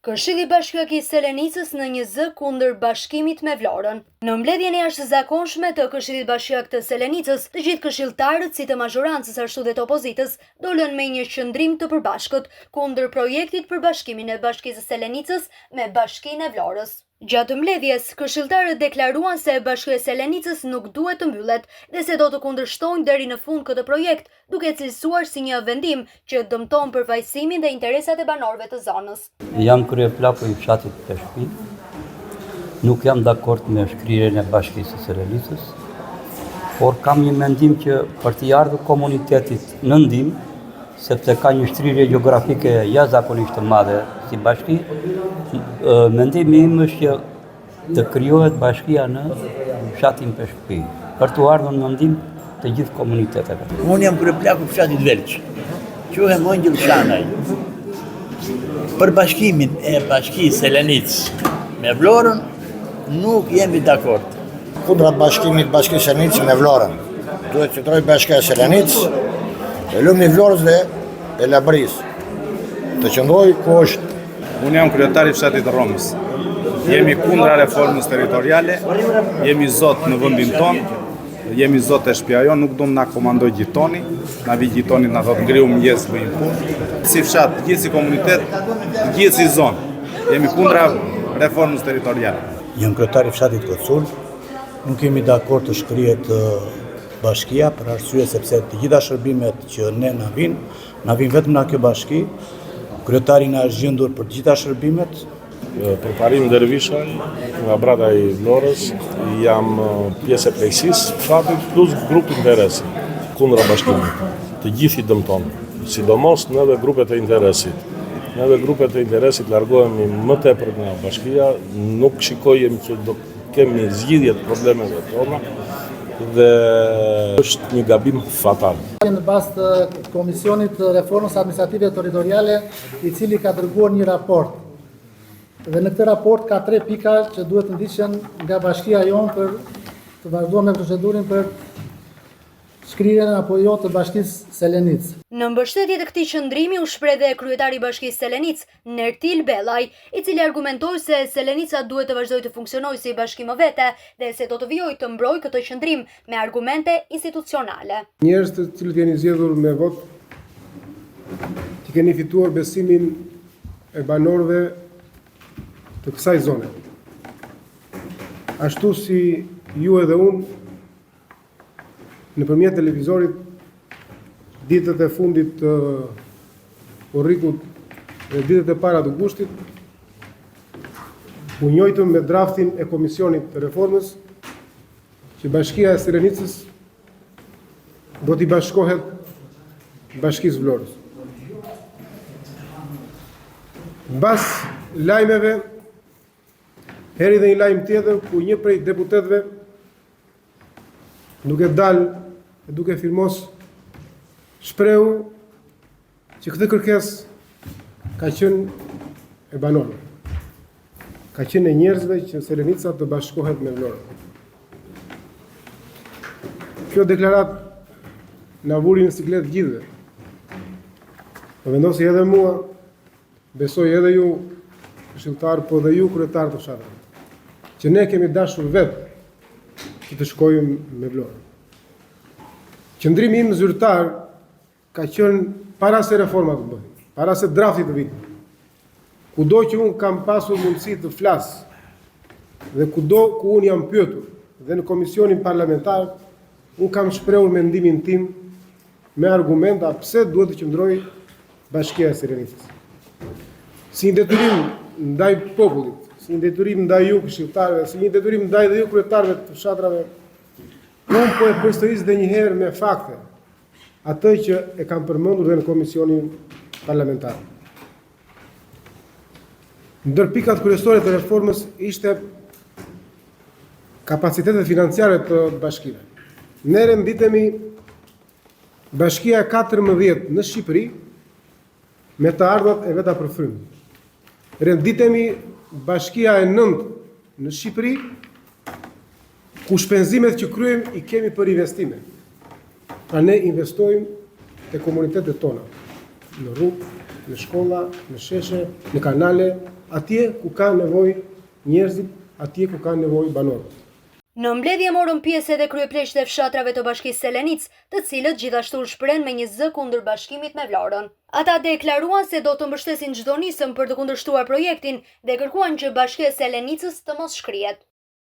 Këshilli Bashkiak i Selenicës në një zë kundër bashkimit me Vlorën. Në mbledhjen e jashtëzakonshme të Këshillit Bashkiak të Selenicës, të gjithë këshilltarët si të mazhorancës ashtu dhe të opozitës dolën me një qëndrim të përbashkët kundër projektit për bashkimin e Bashkisë së Selenicës me Bashkinë e Vlorës. Gjatë mbledhjes, këshilltarët deklaruan se Bashkia e Selenicës nuk duhet të mbyllet dhe se do të kundërshtojnë deri në fund këtë projekt, duke cilësuar si një vendim që dëmton përfaqësimin dhe interesat e banorëve të zonës. Jam kryeplaku i fshatit Peshpi. Nuk jam dakord me shkrirjen e Bashkisë së Selenicës, por kam një mendim që për të ardhur komunitetit në ndihmë, sepse ka një shtrirje gjeografike jashtëzakonisht të madhe si bashki, mendimi im është që të krijohet bashkia në fshatin Peshpi, për të ardhur në ndihmë të gjithë komuniteteve. Unë jam kryeplaku i fshatit Velç. Quhem Ongjëll Shanaj. Për bashkimin e Bashkisë Selenicës me Vlorën nuk jemi dakord. Kundra bashkimit Bashkisë Selenicës me Vlorën. Duhet të qëndrojë Bashkia e Selenicës, e lumni Vlorës dhe e Labrisë. Të qëndrojë ku është. Unë jam kryetari i fshatit të Romës. Jemi kundra reformës territoriale, jemi zot në vendin tonë, jemi zot e shtëpia jonë, nuk do na komandoj gjitoni, na vi gjitoni na thotë ngriu mëngjes bëjmë punë. Si fshat, gjithë si komunitet, gjithë si zonë, jemi kundra reformës territoriale. Jam kryetari i fshatit Kocul, nuk jemi dakord të shkrihet bashkia për arsye sepse të gjitha shërbimet që ne na vinë vetëm nga kjo bashki. Kryetari na është gjendur për të gjitha shërbimet. Për Parim Dervishaj, nga brata i Vlorës, jam pjesë e plejësisë fshatit plus grup interesi kundra bashkimit. Të gjithë i dëmton, sidomos neve grupet e interesit. Neve grupet e interesit largohemi më tepër nga bashkia, nuk shikojmë që do kemi zgjidhje të problemeve tona dhe është një gabim fatal. Në bazë të Komisionit të Reformës Administrative Territoriale, i cili ka dërguar një raport. Dhe në këtë raport ka 3 pika që duhet të ndiqen nga bashkia jonë për të vazhduar me procedurin për shkrirjen apo jo të Bashkisë Selenicës. Në mbështetje të këtij qëndrimi u shpreh dhe kryetari i Bashkisë Selenicë, Nertil Bellaj, i cili argumentoi se Selenica duhet të vazhdojë të funksionojë si bashkim më vete dhe se do të vijojë të mbrojë këtë qëndrim me argumente institucionale. Njerëz të cilët jeni zgjedhur me vot, që keni fituar besimin e banorëve të kësaj zone. Ashtu si ju edhe unë, nëpërmjet televizorit, ditët e fundit të Orrikut dhe ditët e para të Gushtit, u njojtëm me draftin e Komisionit të Reformës që Bashkia e Selenicës do t'i bashkohet Bashkisë Vlorës. Mbas lajmeve, heri dhe një lajm tjetër ku një prej deputetëve duke dalë e duke firmos shprehu që këtë kërkesë ka qenë e banorëve. Ka qenë e njerëzve që Selenica të bashkohet me Vlorën. Kjo deklarat na vuri në siklet gjithëve. Po vendosi edhe mua, besoj edhe ju këshilltar, po dhe ju kryetar të fshatit, që ne kemi dashur vetë që të shkojmë me Vlorën. Qëndrimi im zyrtar ka qenë para se reforma të bëhet, para se drafti të vitë. Kudo që unë kam pasur mundësi të flas dhe kudo ku unë jam pyetur dhe në komisionin parlamentar, unë kam shprehur mendimin tim me argumenta pse duhet të qëndrojë Bashkia e Selenicës. Si një detyrim ndaj popullit, si një detyrim ndaj ju këshilltarëve, si një detyrim ndaj dhe ju kryetarëve të fshatrave, unë po e përsëris dhe një herë me fakte atë që e kam përmendur dhe në komisionin parlamentar. Ndër pikat kryesore të reformës ishte kapacitetet financiare të bashkive. Ne renditemi Bashkia 14 në Shqipëri me të ardhurat e veta për frymë. Renditemi Bashkia e 9 në Shqipëri, ku shpenzimet që kryejmë i kemi për investime. Pra ne investojmë te komunitetet tona, në rrugë, në shkolla, në sheshe, në kanale, atje ku ka nevojë njerëzit, atje ku ka nevojë banorët. Në mbledhje morën pjesë edhe kryepleqtë e fshatrave të Bashkisë së Lenic, të cilët gjithashtu shprehen me një zë kundër bashkimit me Vlorën. Ata deklaruan se do të mbështesin çdo nisëm për të kundërshtuar projektin dhe kërkuan që Bashkia e Selenicës të mos shkrihet.